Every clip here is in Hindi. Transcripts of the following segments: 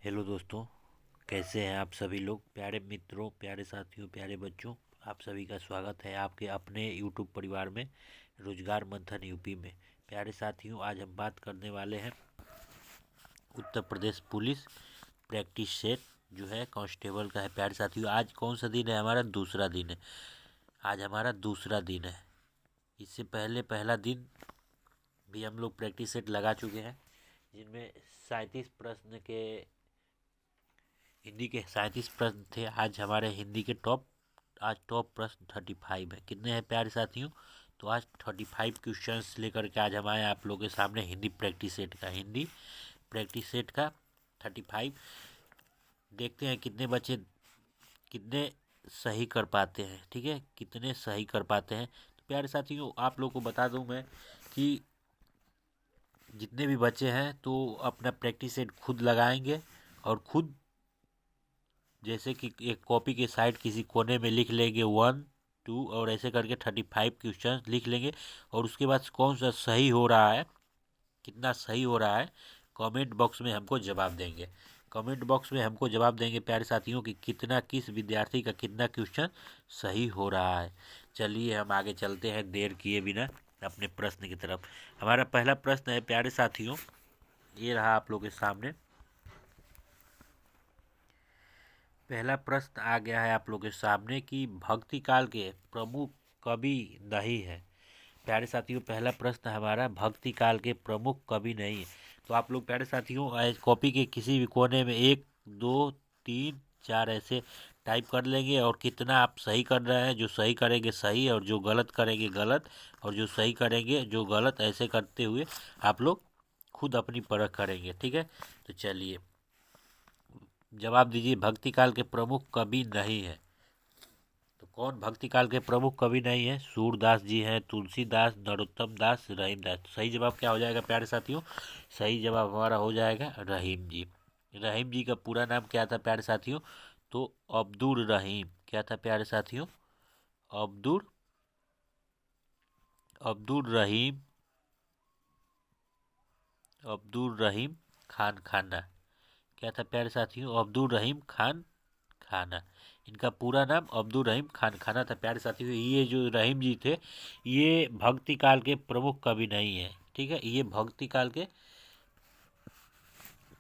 हेलो दोस्तों, कैसे हैं आप सभी लोग। प्यारे मित्रों, प्यारे साथियों, प्यारे बच्चों, आप सभी का स्वागत है आपके अपने यूट्यूब परिवार में, रोजगार मंथन यूपी में। प्यारे साथियों, आज हम बात करने वाले हैं Uttar Pradesh police practice set जो है कांस्टेबल का है। प्यारे साथियों, आज कौन सा दिन है? हमारा दूसरा दिन है। आज हमारा दूसरा दिन है। इससे पहले पहला दिन भी हम लोग प्रैक्टिस सेट लगा चुके हैं, जिनमें 37 प्रश्न थे। आज हमारे हिंदी के आज टॉप प्रश्न 35 है। कितने हैं प्यारे साथियों? तो आज 35 क्वेश्चंस लेकर के आज हम आए आप लोगों के सामने हिंदी प्रैक्टिस सेट का 35। देखते हैं कितने बच्चे कितने सही कर पाते हैं। ठीक है, कितने सही कर पाते हैं। तो प्यारे साथियों, आप लोग को बता दूं मैं कि जितने भी बच्चे हैं तो अपना प्रैक्टिस सेट खुद लगाएंगे और खुद जैसे कि एक कॉपी के साइड किसी कोने में लिख लेंगे 1 2 और ऐसे करके 35 क्वेश्चन लिख लेंगे। और उसके बाद कौन सा सही हो रहा है, कितना सही हो रहा है, कमेंट बॉक्स में हमको जवाब देंगे। कमेंट बॉक्स में हमको जवाब देंगे प्यारे साथियों कि कितना किस विद्यार्थी का कितना क्वेश्चन सही हो रहा है। चलिए हम आगे चलते हैं देर किए बिना अपने प्रश्न की तरफ। हमारा पहला प्रश्न है प्यारे साथियों, ये रहा आप लोगों के सामने। पहला प्रश्न आ गया है आप लोगों के सामने कि भक्ति काल के प्रमुख कवि नहीं है। प्यारे साथियों, पहला प्रश्न हमारा भक्ति काल के प्रमुख कवि नहीं है। तो आप लोग प्यारे साथियों कॉपी के किसी भी कोने में 1 2 3 4 ऐसे टाइप कर लेंगे और कितना आप सही कर रहे हैं। जो सही करेंगे सही और जो गलत करेंगे गलत और जो सही करेंगे जो गलत, ऐसे करते हुए आप लोग खुद अपनी परख करेंगे। ठीक है, तो चलिए जवाब दीजिए। भक्ति काल के प्रमुख कवि नहीं है। तो कौन भक्ति काल के प्रमुख कवि नहीं है? सूरदास जी हैं, तुलसीदास, नरोत्तम दास, रहीम दास। तो सही जवाब क्या हो जाएगा प्यारे साथियों? सही जवाब हमारा हो जाएगा रहीम जी। रहीम जी का पूरा नाम क्या था प्यारे साथियों? तो अब्दुल रहीम। क्या था प्यारे साथियों? अब्दुल अब्दुल रहीम अब्दुल रहीम खान खाना। क्या था प्यारे साथियों? अब्दुल रहीम खान खाना। इनका पूरा नाम अब्दुल रहीम खान खाना था। प्यारे साथियों, ये जो रहीम जी थे, ये भक्ति काल के प्रमुख कवि नहीं है। ठीक है, ये भक्ति काल के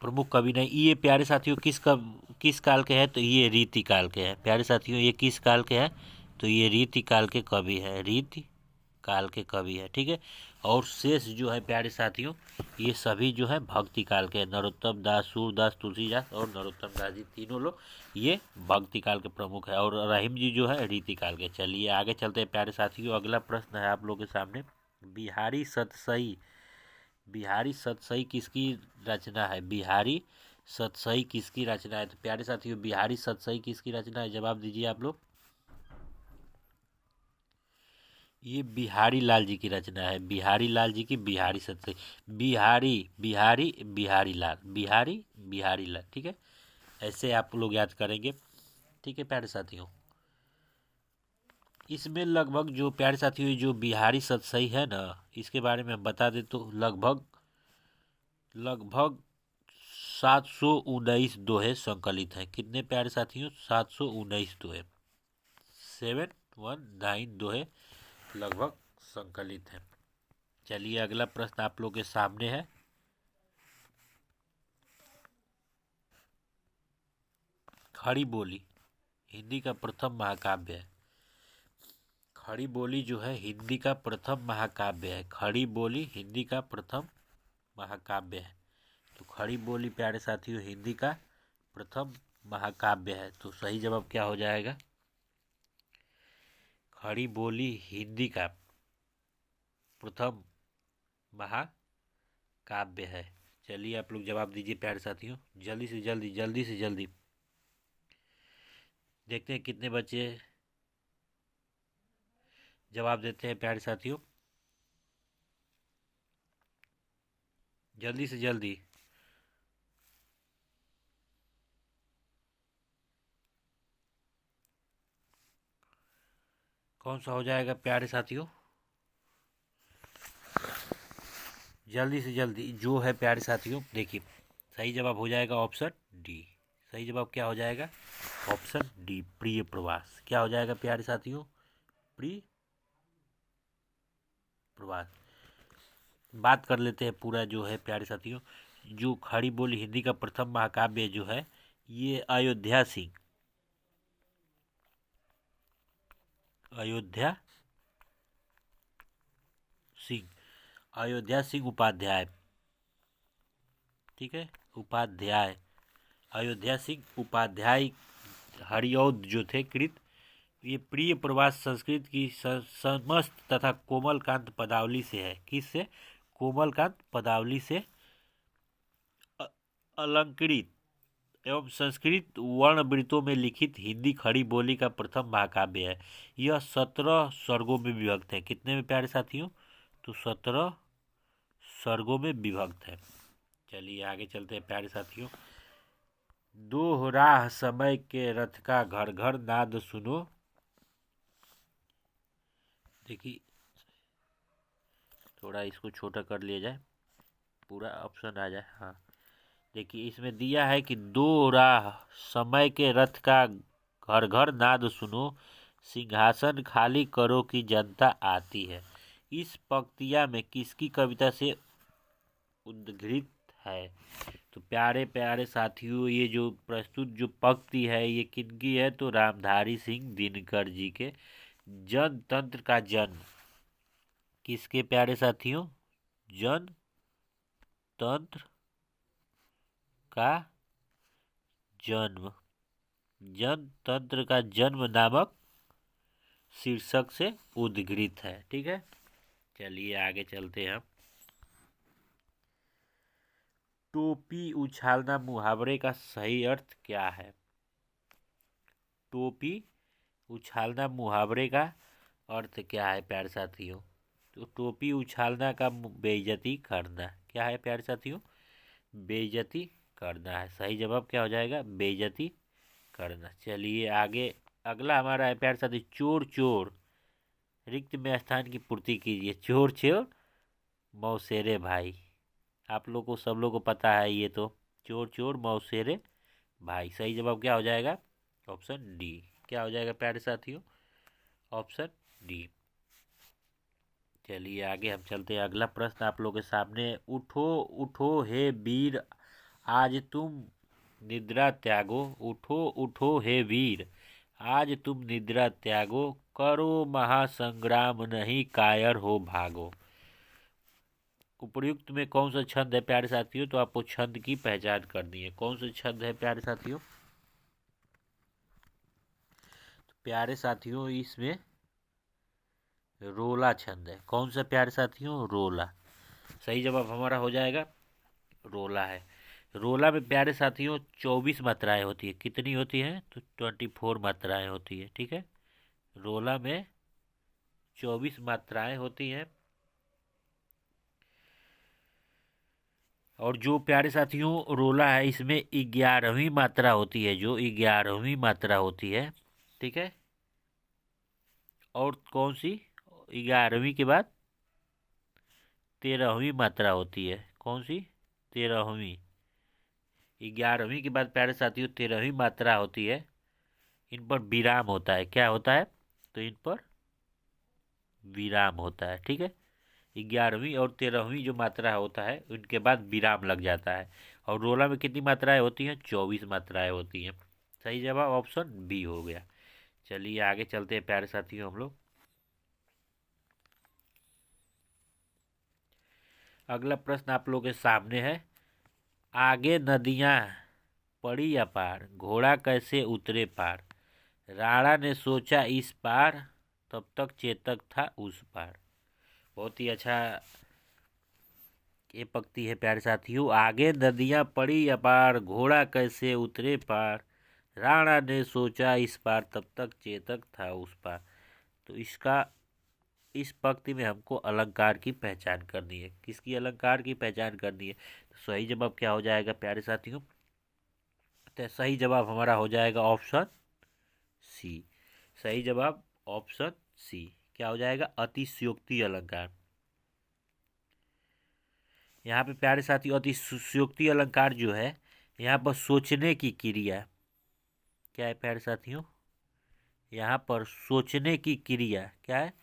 प्रमुख कवि नहीं। ये प्यारे साथियों किस काल के हैं? तो ये रीति काल के हैं। प्यारे साथियों, ये किस काल के हैं? तो ये रीति काल के कवि है, रीति काल के कवि है। ठीक है, और शेष जो है प्यारे साथियों, ये सभी जो है भक्ति काल के। नरोत्तम दास, सूरदास, तुलसीदास और नरोत्तम दास जी तीनों लोग ये भक्ति काल के प्रमुख है और रहीम जी जो है रीति काल के। चलिए आगे चलते हैं प्यारे साथियों। अगला प्रश्न है आप लोगों के सामने। बिहारी सतसई बिहारी सतसई किसकी रचना है? बिहारी सतसई किसकी रचना है? तो प्यारे साथियों, बिहारी सतसई किसकी रचना है? जवाब दीजिए आप लोग। ये बिहारी लाल जी की रचना है। बिहारी लाल जी की बिहारी सतसई। बिहारी बिहारी बिहारी लाल। ठीक है, ऐसे आप लोग याद करेंगे। ठीक है प्यारे साथियों, इसमें लगभग जो प्यारे साथियों जो बिहारी सतसई है ना, इसके बारे में बता दे तो लगभग लगभग 719 दोहे संकलित हैं। कितने प्यारे साथियों? 719 दोहे, 719 दोहे लगभग संकलित हैं। चलिए अगला प्रश्न आप लोग के सामने है। खड़ी बोली हिंदी का प्रथम महाकाव्य है। खड़ी बोली जो है हिंदी का प्रथम महाकाव्य है। खड़ी बोली हिंदी का प्रथम महाकाव्य है। तो खड़ी बोली प्यारे साथियों हिंदी का प्रथम महाकाव्य है। तो सही जवाब क्या हो जाएगा? खड़ी बोली हिंदी का प्रथम महाकाव्य है। चलिए आप लोग जवाब दीजिए प्यारे साथियों, जल्दी से जल्दी, जल्दी से जल्दी। देखते हैं कितने बच्चे जवाब देते हैं प्यारे साथियों, जल्दी से जल्दी। कौन सा हो जाएगा प्यारे साथियों? जल्दी से जल्दी जो है प्यारे साथियों, देखिए सही जवाब हो जाएगा ऑप्शन डी। सही जवाब क्या हो जाएगा? ऑप्शन डी, प्रिय प्रवास। क्या हो जाएगा प्यारे साथियों? प्रिय प्रवास। बात कर लेते हैं पूरा जो है प्यारे साथियों, जो खड़ी बोली हिंदी का प्रथम महाकाव्य जो है ये अयोध्या सिंह, अयोध्या सिंह, अयोध्या सिंह उपाध्याय, ठीक है, उपाध्याय, अयोध्या सिंह उपाध्याय हरिऔध जो थे कृत, ये प्रिय प्रवास संस्कृत की समस्त तथा कोमलकांत पदावली से है। किससे? कोमलकांत पदावली से अलंकृत एवं संस्कृत वर्णवृत्तों में लिखित हिंदी खड़ी बोली का प्रथम महाकाव्य है। यह 17 सर्गों में विभक्त है। कितने में प्यारे साथियों? तो 17 सर्गों में विभक्त है। चलिए आगे चलते हैं प्यारे साथियों। दोहराह समय के रथ का घर घर नाद सुनो। देखिए थोड़ा इसको छोटा कर लिया जाए, पूरा ऑप्शन आ जाए। हाँ देखिए इसमें दिया है कि दोहराह समय के रथ का घर घर नाद सुनो, सिंहासन खाली करो कि जनता आती है। इस पंक्तियाँ में किसकी कविता से उद्धृत है? तो प्यारे प्यारे साथियों ये जो प्रस्तुत जो पंक्ति है ये किनकी है? तो रामधारी सिंह दिनकर जी के जनतंत्र का जन्म। किसके प्यारे साथियों? जनतंत्र का जन्म, जनतंत्र का जन्म नामक शीर्षक से उद्धृत है। ठीक है, चलिए आगे चलते हैं हम। टोपी उछालना मुहावरे का सही अर्थ क्या है? टोपी उछालना मुहावरे का अर्थ क्या है प्यारे साथियों? तो टोपी उछालना का बेइज्जती करना। क्या है प्यारे साथियों? बेइज्जती करना है। सही जवाब क्या हो जाएगा? बेइज्जती करना। चलिए आगे अगला हमारा है प्यारे साथी, चोर चोर रिक्त में स्थान की पूर्ति कीजिए। चोर चोर मौसेरे भाई, आप लोग को सब लोग को पता है ये तो, चोर चोर मौसेरे भाई। सही जवाब क्या हो जाएगा? Option D. क्या हो जाएगा प्यारे साथियों? Option D. चलिए आगे हम चलते हैं। अगला प्रश्न आप लोगों के सामने, उठो उठो हे वीर आज तुम निद्रा त्यागो। उठो उठो हे वीर आज तुम निद्रा त्यागो, करो महासंग्राम नहीं कायर हो भागो। उपर्युक्त में कौन सा छंद है प्यारे साथियों? तो आपको छंद की पहचान करनी है। कौन सा छंद है प्यारे साथियों? तो प्यारे साथियों इसमें रोला छंद है। कौन सा प्यारे साथियों? रोला। सही जवाब हमारा हो जाएगा रोला है। रोला में प्यारे साथियों 24 मात्राएं होती है। कितनी होती है? तो 24 मात्राएं होती है। ठीक है, रोला में 24 मात्राएं होती हैं। और जो प्यारे साथियों रोला है इसमें 11वीं मात्रा होती है, जो 11वीं मात्रा होती है। ठीक है, और कौन सी? 11वीं के बाद 13वीं मात्रा होती है। कौन सी? 13वीं। 11वीं के बाद प्यारे साथियों 13वीं मात्रा होती है। इन पर विराम होता है। क्या होता है? तो इन पर विराम होता है। ठीक है, 11वीं और 13वीं जो मात्रा होता है उनके बाद विराम लग जाता है। और रोला में कितनी मात्राएं होती हैं? 24 मात्राएं होती हैं। सही जवाब ऑप्शन बी हो गया। चलिए आगे चलते हैं प्यारे साथियों हम लोग। अगला प्रश्न आप लोगों के सामने है, आगे नदियां पड़ी अपार, घोड़ा कैसे उतरे पार। राणा ने सोचा इस पार, तब तक चेतक था उस पार। बहुत ही अच्छा ये पंक्ति है प्यारे साथियों। आगे नदियां पड़ी अपार, घोड़ा कैसे उतरे पार, राणा ने सोचा इस पार, तब तक चेतक था उस पार। तो इसका इस पंक्ति में हमको अलंकार की पहचान करनी है। किसकी अलंकार की पहचान करनी है? तो सही जवाब क्या हो जाएगा प्यारे साथियों? तो सही जवाब हमारा हो जाएगा ऑप्शन सी। सही जवाब ऑप्शन सी। क्या हो जाएगा? अतिशयोक्ति अलंकार। यहाँ पे प्यारे साथियों अतिशयोक्ति अलंकार जो है यहाँ पर सोचने की क्रिया क्या है प्यारे साथियों, यहाँ पर सोचने की क्रिया क्या है,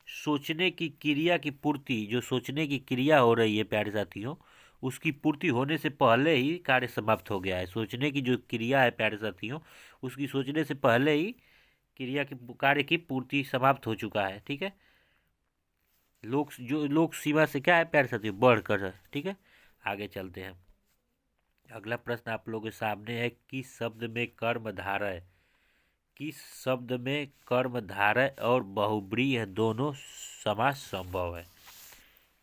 सोचने की क्रिया की पूर्ति, जो सोचने की क्रिया हो रही है प्यारे साथियों, उसकी पूर्ति होने से पहले ही कार्य समाप्त हो गया है। सोचने की जो क्रिया है प्यारे साथियों, उसकी सोचने से पहले ही क्रिया की कार्य की पूर्ति समाप्त हो चुका है। ठीक है, लोक सीमा से क्या है प्यारे साथियों, बढ़कर है। ठीक है, आगे चलते हैं। अगला प्रश्न आप लोगों के सामने है, किस शब्द में कर्मधारय, किस शब्द में कर्मधारय और बहुब्रीहि दोनों समास संभव है।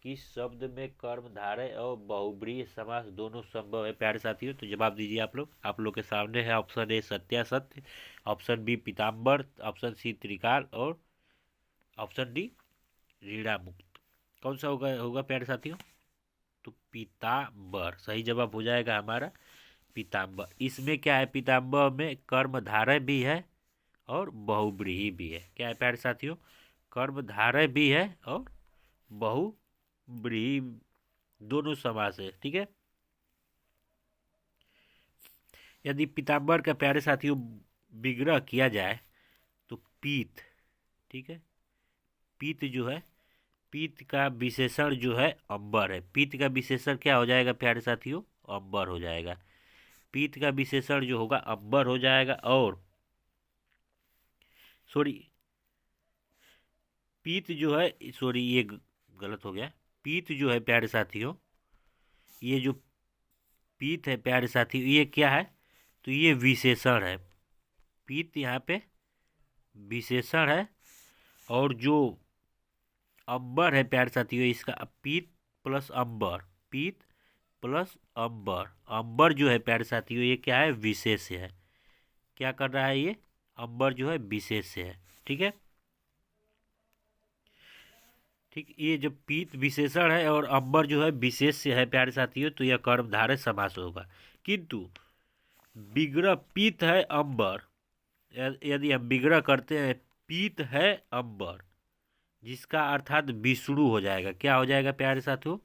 किस शब्द में कर्मधारय और बहुब्रीहि समास दोनों संभव है प्यारे साथियों, तो जवाब दीजिए आप लोग के सामने है। ऑप्शन ए सत्यासत्य, ऑप्शन बी पीताम्बर, ऑप्शन सी त्रिकाल और ऑप्शन डी रीणामुक्त। कौन सा होगा प्यारे साथियों, तो पीताम्बर सही जवाब हो जाएगा हमारा पीताम्बर। इसमें क्या है, पीताम्बर में कर्मधारय भी है और बहुब्रीहि भी है। क्या है प्यारे साथियों, कर्मधारय भी है और बहुब्रीहि दोनों समास है। ठीक है, यदि पीताम्बर का प्यारे साथियों विग्रह किया जाए तो पीत, ठीक है, पीत जो है, पीत का विशेषण जो है अंबर है। पीत का विशेषण क्या हो जाएगा प्यारे साथियों, अंबर हो जाएगा। पीत का विशेषण जो होगा अंबर हो जाएगा। और सॉरी, पीत जो है, सॉरी ये गलत हो गया। पीत जो है प्यारे साथियों, ये जो पीत है प्यारे साथियों, ये क्या है, तो ये विशेषण है। पीत यहाँ पे विशेषण है। और जो अंबर है प्यारे साथियों, इसका पीत प्लस अंबर, पीत प्लस अंबर, अंबर जो है प्यारे साथियों ये क्या है, विशेष है। क्या कर रहा है ये, अंबर जो है विशेष है। ठीक है, ठीक, ये जो पीत विशेषण है और अंबर जो है विशेष है प्यारे साथियों, तो यह कर्मधारय समास होगा। किंतु विग्रह पीत है अंबर, यदि हम विग्रह करते हैं पीत है अंबर, जिसका अर्थात विष्णु हो जाएगा। क्या हो जाएगा प्यारे साथियों,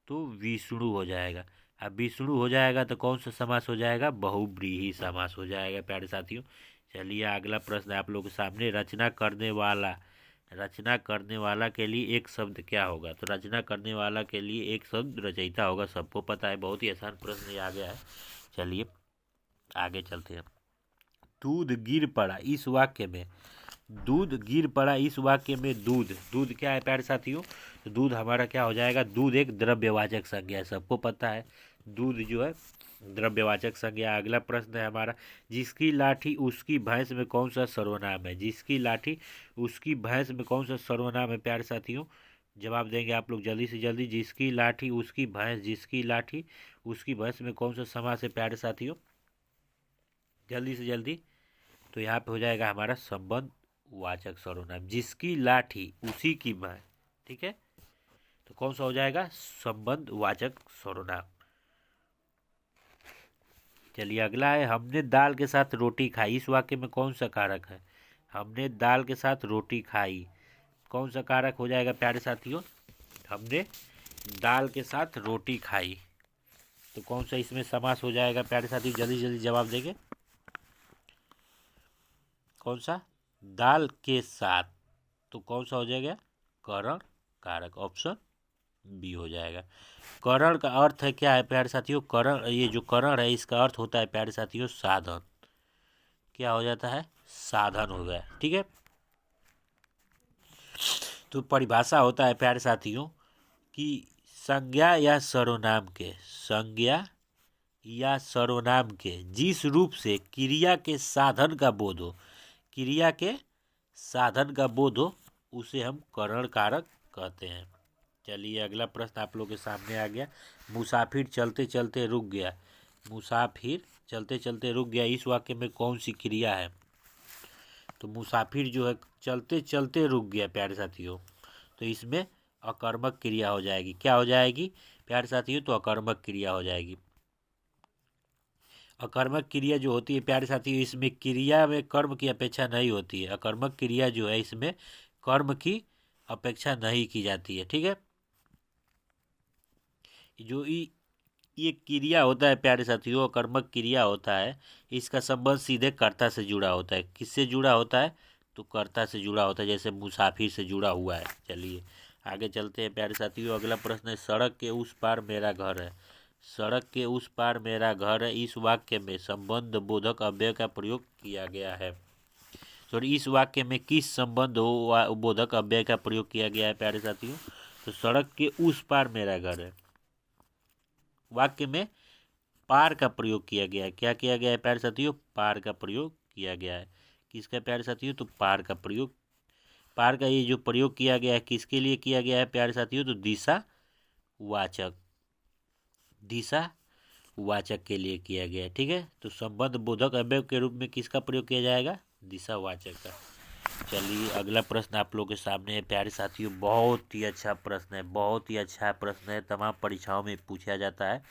तो विष्णु हो जाएगा। अब विष्णु हो जाएगा तो कौन सा समास हो जाएगा, बहुब्रीहि समास हो जाएगा प्यारे साथियों। चलिए अगला प्रश्न आप लोगों के सामने, रचना करने वाला, रचना करने वाला के लिए एक शब्द क्या होगा, तो रचना करने वाला के लिए एक शब्द रचयिता होगा, सबको पता है। बहुत ही आसान प्रश्न ये आ गया है। चलिए आगे चलते हैं। दूध गिर पड़ा इस वाक्य में, दूध गिर पड़ा इस वाक्य में, दूध, दूध क्या है प्यारे साथियों, तो दूध हमारा क्या हो जाएगा, दूध एक द्रव्यवाचक संज्ञा है, सबको पता है दूध जो है द्रव्यवाचक संज्ञा। अगला प्रश्न है हमारा, जिसकी लाठी उसकी भैंस में कौन सा सर्वनाम है, जिसकी लाठी उसकी भैंस में कौन सा सर्वनाम है प्यारे साथियों, जवाब देंगे आप लोग जल्दी से जल्दी। जिसकी लाठी उसकी भैंस, जिसकी लाठी उसकी भैंस में कौन सा समास है प्यारे साथियों, जल्दी से जल्दी। तो यहाँ पे हो जाएगा हमारा संबंध वाचक सर्वनाम, जिसकी लाठी उसी की भैंस। ठीक है, तो कौन सा हो जाएगा, संबंध वाचक सर्वनाम। चलिए अगला है, हमने दाल के साथ रोटी खाई इस वाक्य में कौन सा कारक है, हमने दाल के साथ रोटी खाई, कौन सा कारक हो जाएगा प्यारे साथियों, हमने दाल के साथ रोटी खाई, तो कौन सा इसमें समास हो जाएगा प्यारे साथी, जल्दी जल्दी जवाब देंगे। कौन सा, दाल के साथ, तो कौन सा हो जाएगा, करण कारक, ऑप्शन बी हो जाएगा। करण का अर्थ है क्या है प्यारे साथियों, करण, ये जो करण है इसका अर्थ होता है प्यारे साथियों साधन। क्या हो जाता है, साधन हो गया। ठीक है, तो परिभाषा होता है प्यारे साथियों कि संज्ञा या सर्वनाम के, संज्ञा या सर्वनाम के जिस रूप से क्रिया के साधन का बोध हो, क्रिया के साधन का बोध हो, उसे हम करण कारक कहते हैं। चलिए अगला प्रश्न आप लोग के सामने आ गया, मुसाफिर चलते चलते रुक गया, मुसाफिर चलते चलते रुक गया इस वाक्य में कौन सी क्रिया है, तो मुसाफिर जो है चलते चलते रुक गया प्यारे साथियों, तो इसमें अकर्मक क्रिया हो जाएगी। क्या हो जाएगी प्यारे साथियों, तो अकर्मक क्रिया हो जाएगी। अकर्मक क्रिया जो होती है प्यारे साथियों, इसमें क्रिया में कर्म की अपेक्षा नहीं होती है। अकर्मक क्रिया जो है इसमें कर्म की अपेक्षा नहीं की जाती है। ठीक है, जो ये क्रिया होता है प्यारे साथियों, कर्मक क्रिया होता है। इसका संबंध सीधे कर्ता से जुड़ा होता है। किससे जुड़ा होता है? तो कर्ता से जुड़ा होता है, जैसे मुसाफिर से जुड़ा हुआ है। चलिए आगे चलते हैं प्यारे साथियों। अगला प्रश्न है, सड़क के उस पार मेरा घर है। सड़क के उस पार मेरा घर है, इस वाक्य में संबंध बोधक अव्यय का प्रयोग किया गया है। सॉरी, इस वाक्य में किस संबंध बोधक अव्यय का प्रयोग किया गया है प्यारे साथियों? तो सड़क के उस पार मेरा घर है, वाक्य में पार का प्रयोग किया गया है। क्या किया गया है प्यारे साथियों? पार का प्रयोग किया गया है। किसका प्यारे साथियों? तो पार का प्रयोग। पार का ये जो प्रयोग किया गया है किसके लिए किया गया है प्यारे साथियों? तो दिशा वाचक, दिशा वाचक के लिए किया गया है। ठीक है, तो संबंध बोधक अव्यय के रूप में किसका प्रयोग किया जाएगा? दिशा वाचक का। चलिए अगला प्रश्न आप लोगों के सामने है प्यारे साथियों। बहुत ही अच्छा प्रश्न है, बहुत ही अच्छा प्रश्न है, तमाम परीक्षाओं में पूछा जाता है।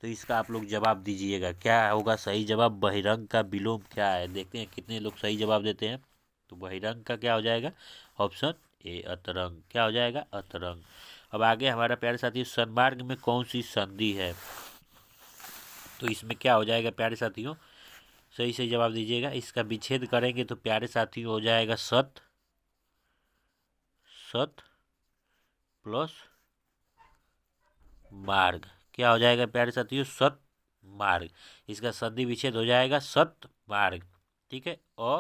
तो इसका आप लोग जवाब दीजिएगा। क्या होगा सही जवाब? बहिरंग का विलोम क्या है? देखते हैं कितने लोग सही जवाब देते हैं। तो बहिरंग का क्या हो जाएगा? ऑप्शन ए अतरंग। क्या हो जाएगा? अतरंग। अब आगे हमारा प्यारे साथियों, सन्मार्ग में कौन सी संधि है? तो इसमें क्या हो जाएगा प्यारे साथियों? सही सही जवाब दीजिएगा। इसका विच्छेद करेंगे तो प्यारे साथियों हो जाएगा सत, सत प्लस मार्ग। क्या हो जाएगा प्यारे साथियों? सत मार्ग। इसका संधि विच्छेद हो जाएगा सत मार्ग। ठीक है, अ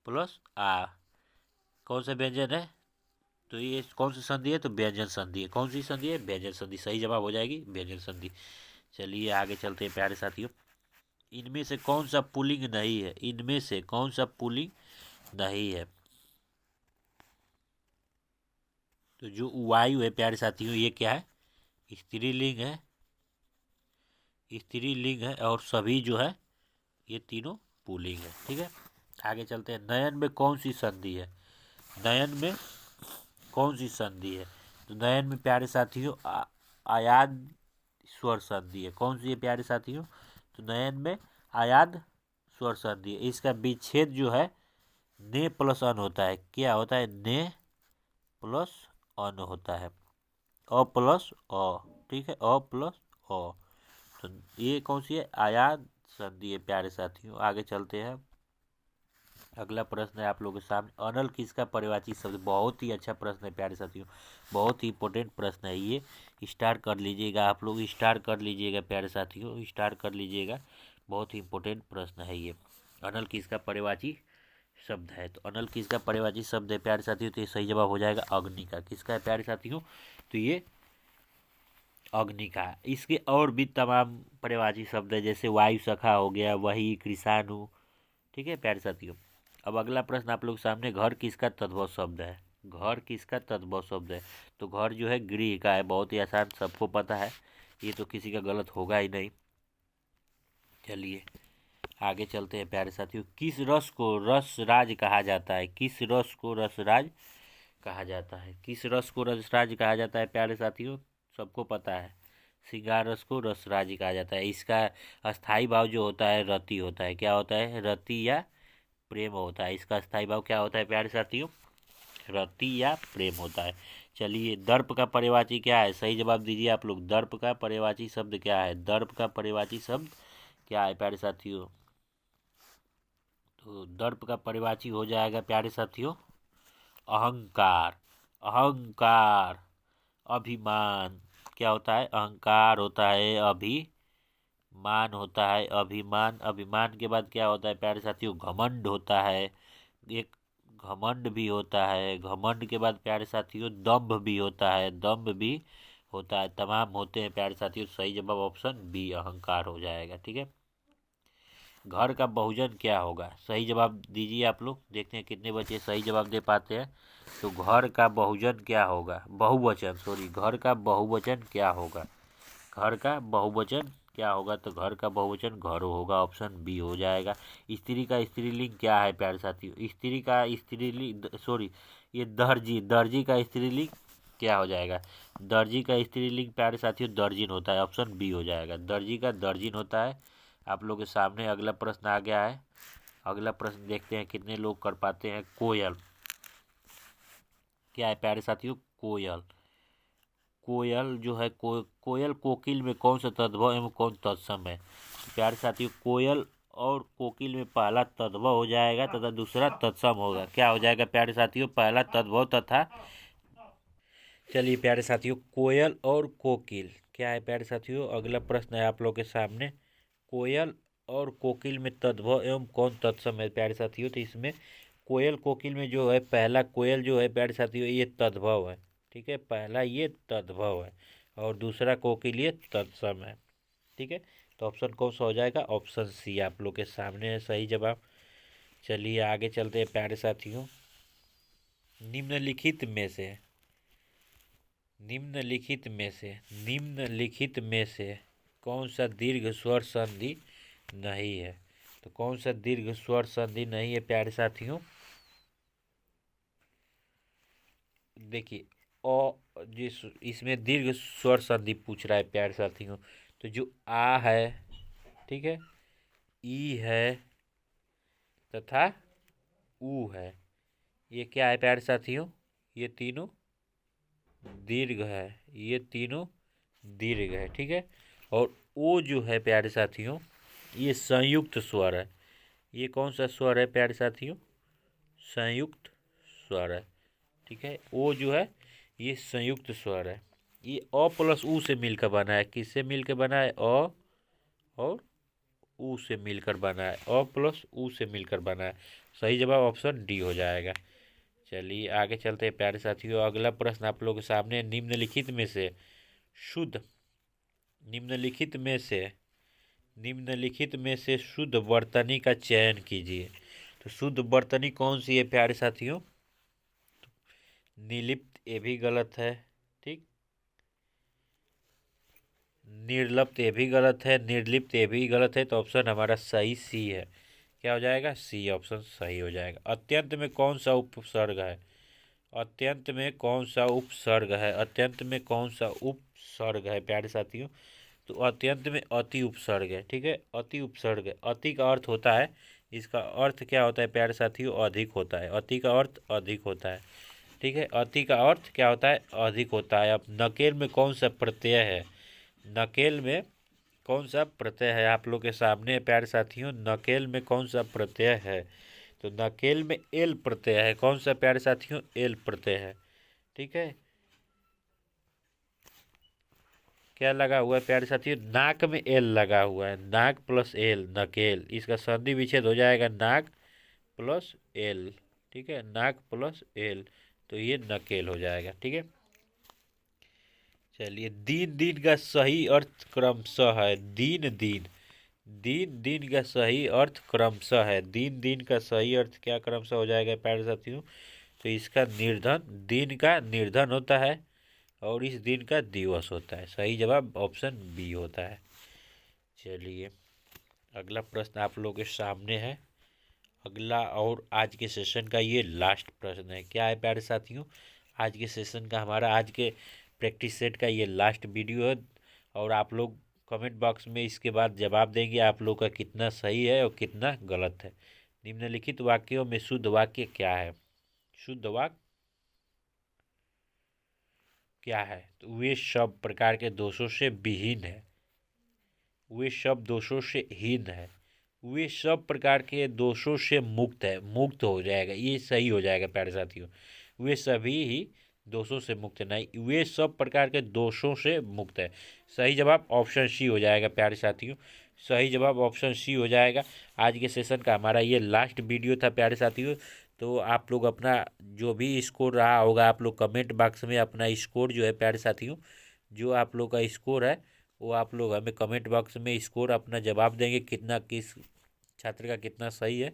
प्लस आ। कौन सा व्यंजन है? तो ये कौन सी संधि है? तो व्यंजन संधि है। कौन सी संधि है? व्यंजन संधि। सही जवाब हो जाएगी व्यंजन संधि। चलिए आगे चलते हैं प्यारे साथियों। इनमें से कौन सा पुल्लिंग नहीं है? इनमें से कौन सा पुल्लिंग नहीं है? तो जो वायु है प्यारे साथियों, ये क्या है? स्त्रीलिंग है, स्त्रीलिंग है। और सभी जो है ये तीनों पुल्लिंग है। ठीक है, आगे चलते हैं। नयन में कौन सी संधि है? नयन में कौन सी संधि है? तो नयन में प्यारे साथियों आयाद स्वर संधि है। कौन सी है प्यारे साथियों? तो नयन में आयाद स्वर संधि है। इसका विच्छेद जो है ने प्लस अन होता है। क्या होता है? ने प्लस अन होता है, अ प्लस अ। ठीक है, अ प्लस अ। तो ये कौन सी है? आयाद संधि है प्यारे साथियों। आगे चलते हैं। अगला प्रश्न है आप लोगों के सामने, अनल किसका पर्यायवाची शब्द? बहुत ही अच्छा प्रश्न है प्यारे साथियों, बहुत ही इंपॉर्टेंट प्रश्न है ये। स्टार कर लीजिएगा आप लोग, स्टार कर लीजिएगा प्यारे साथियों, स्टार कर लीजिएगा। बहुत ही इंपॉर्टेंट प्रश्न है ये। अनल किसका पर्यायवाची शब्द है? तो अनल किसका पर्यायवाची शब्द है प्यारे साथियों? तो ये सही जवाब हो जाएगा अग्नि का। किसका है प्यारे साथियों? तो ये अग्नि का। इसके और भी तमाम पर्यायवाची शब्द है, जैसे वायु सखा हो गया, वही, कृषाणु। ठीक है प्यारे साथियों। अब अगला प्रश्न आप लोग सामने, घर किसका तद्भव शब्द है? घर किसका तद्भव शब्द है? तो घर जो है गृह का है। बहुत ही आसान, सबको पता है, ये तो किसी का गलत होगा ही नहीं। चलिए आगे चलते हैं प्यारे साथियों। किस रस को रसराज कहा जाता है? किस रस को रसराज कहा जाता है? किस रस को रसराज कहा जाता है प्यारे साथियों? सबको पता है, श्रृंगार रस को रसराज कहा जाता है। इसका अस्थाई भाव जो होता है रति होता है। क्या होता है? रति या प्रेम होता है। इसका स्थायी भाव क्या होता है प्यारे साथियों? रति या प्रेम होता है। चलिए, दर्प का पर्यायवाची क्या है? सही जवाब दीजिए आप लोग। दर्प का पर्यायवाची शब्द क्या है? दर्प का पर्यायवाची शब्द क्या है प्यारे साथियों? तो दर्प का पर्यायवाची हो जाएगा प्यारे साथियों अहंकार। अहंकार, अभिमान। क्या होता है? अहंकार होता है, अभिमान होता है, अभिमान। अभिमान के बाद क्या होता है प्यारे साथियों? घमंड होता है। एक घमंड भी होता है। घमंड के बाद प्यारे साथियों दंभ भी होता है, दंभ भी होता है। तमाम होते हैं प्यारे साथियों। सही जवाब ऑप्शन बी अहंकार हो जाएगा। ठीक है, घर का बहुवचन क्या होगा? सही जवाब दीजिए आप लोग, देखते हैं कितने बच्चे सही जवाब दे पाते हैं। तो घर का बहुवचन क्या होगा? बहुवचन, सॉरी, घर का बहुवचन क्या होगा? घर का बहुवचन क्या होगा? तो घर का बहुवचन घरों होगा। ऑप्शन बी हो जाएगा। स्त्री का स्त्रीलिंग क्या है प्यारे साथियों? स्त्री का स्त्रीलिंग, सॉरी, ये दर्जी, दर्जी का स्त्रीलिंग क्या हो जाएगा? दर्जी का स्त्रीलिंग प्यारे साथियों दर्जिन होता है। ऑप्शन बी हो जाएगा, दर्जी का दर्जिन होता है। आप लोग के सामने अगला प्रश्न आ गया है। अगला प्रश्न देखते हैं कितने लोग कर पाते हैं। कोयल क्या है प्यारे साथियों? कोयल। कोयल जो है कोयल कोकिल में कौन सा तद्भव एवं कौन तत्सम है। प्यारे साथियों, कोयल और कोकिल में पहला तद्भव हो जाएगा तथा दूसरा तत्सम होगा। क्या हो जाएगा प्यारे साथियों, पहला तद्भव तथा, चलिए प्यारे साथियों, कोयल और कोकिल क्या है प्यारे साथियों। अगला प्रश्न है आप लोग के सामने, कोयल और कोकिल में तद्भव एवं कौन तत्सम है प्यारे साथियों। तो इसमें कोयल कोकिल में जो है पहला कोयल जो है प्यारे साथियों ये तद्भव है, ठीक है, पहला ये तद्भव है और दूसरा कोकिल ये तत्सम है, ठीक है। तो ऑप्शन कौन सा हो जाएगा, ऑप्शन सी आप लोग के सामने है सही जवाब। चलिए आगे चलते हैं प्यारे साथियों, निम्नलिखित में से कौन सा दीर्घ स्वर संधि नहीं है। तो कौन सा दीर्घ स्वर संधि नहीं है प्यारे साथियों, देखिए जिस इसमें दीर्घ स्वर संधि पूछ रहा है प्यारे साथियों, तो जो आ है, ठीक है, ई है तथा ऊ है, ये क्या है प्यारे साथियों, ये तीनों दीर्घ है, ये तीनों दीर्घ है, ठीक है। और ओ जो है प्यारे साथियों ये संयुक्त स्वर है। ये कौन सा स्वर है प्यारे साथियों, संयुक्त स्वर है, ठीक है। ओ जो है ये संयुक्त स्वर है। ये अ प्लस ऊ से मिलकर बना है, किससे मिलकर बना है, अ और ऊ से मिलकर बना है, अ प्लस ऊ से मिलकर बना है। सही जवाब ऑप्शन डी हो जाएगा। चलिए आगे चलते हैं प्यारे साथियों, अगला प्रश्न आप लोगों के सामने, निम्नलिखित में से शुद्ध वर्तनी का चयन कीजिए। तो शुद्ध वर्तनी कौन सी है प्यारे साथियों, निर्लिप्त ये भी गलत है, ठीक, निर्लिप्त ये भी गलत है, निर्लिप्त ये भी गलत है। तो ऑप्शन हमारा सही सी है। क्या हो जाएगा, सी ऑप्शन सही हो जाएगा। अत्यंत में कौन सा उपसर्ग है, अत्यंत में कौन सा उपसर्ग है प्यारे साथियों। तो अत्यंत में अति उपसर्ग है, ठीक है, अति उपसर्ग है। अति का अर्थ होता है, इसका अर्थ क्या होता है प्यारे साथियों, अधिक होता है। अति का अर्थ अधिक होता है, ठीक है, अति का अर्थ क्या होता है, अधिक होता है। अब नकेल में कौन सा प्रत्यय है, नकेल में कौन सा प्रत्यय है आप लोग के सामने प्यारे साथियों, नकेल में कौन सा प्रत्यय है। तो नकेल में एल प्रत्यय है। कौन सा प्यारे साथियों, एल प्रत्यय है, ठीक है। क्या लगा हुआ है प्यारे साथियों, नाक में एल लगा हुआ है, नाक प्लस एल, नकेल, इसका संधि विच्छेद हो जाएगा नाक प्लस एल, ठीक है, नाक प्लस एल, तो ये नकेल हो जाएगा, ठीक है। चलिए दिन दिन का सही अर्थ क्रमशः है, दिन का सही अर्थ क्रमशः है, दिन का सही अर्थ क्या क्रमशः हो जाएगा प्यारे साथियों। तो इसका निर्धन, दिन का निर्धन होता है और इस दिन का दिवस होता है। सही जवाब ऑप्शन बी होता है। चलिए अगला प्रश्न आप लोगों के सामने है, अगला और आज के सेशन का ये लास्ट प्रश्न है। क्या है प्यारे साथियों, आज के सेशन का हमारा आज के प्रैक्टिस सेट का ये लास्ट वीडियो है और आप लोग कमेंट बॉक्स में इसके बाद जवाब देंगे आप लोग का कितना सही है और कितना गलत है। निम्नलिखित वाक्यों में शुद्ध वाक्य क्या है, शुद्ध वाक्य क्या है। तो वे सब प्रकार के दोषों से विहीन है, वे सब दोषों से हीन है, वे सब प्रकार के दोषों से मुक्त है, मुक्त हो जाएगा, ये सही हो जाएगा प्यारे साथियों। वे सभी ही दोषों से मुक्त नहीं, वे सब प्रकार के दोषों से मुक्त है। सही जवाब ऑप्शन सी हो जाएगा प्यारे साथियों, सही जवाब ऑप्शन सी हो जाएगा। आज के सेशन का हमारा ये लास्ट वीडियो था प्यारे साथियों। तो आप लोग अपना जो भी स्कोर रहा होगा आप लोग कमेंट बॉक्स में अपना स्कोर जो है प्यारे साथियों, जो आप लोग का स्कोर है वो आप लोग हमें कमेंट बॉक्स में स्कोर अपना जवाब देंगे, कितना किस छात्र का कितना सही है।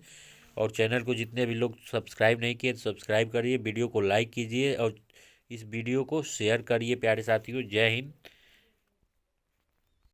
और चैनल को जितने भी लोग सब्सक्राइब नहीं किए तो सब्सक्राइब करिए, वीडियो को लाइक कीजिए और इस वीडियो को शेयर करिए प्यारे साथियों। जय हिंद।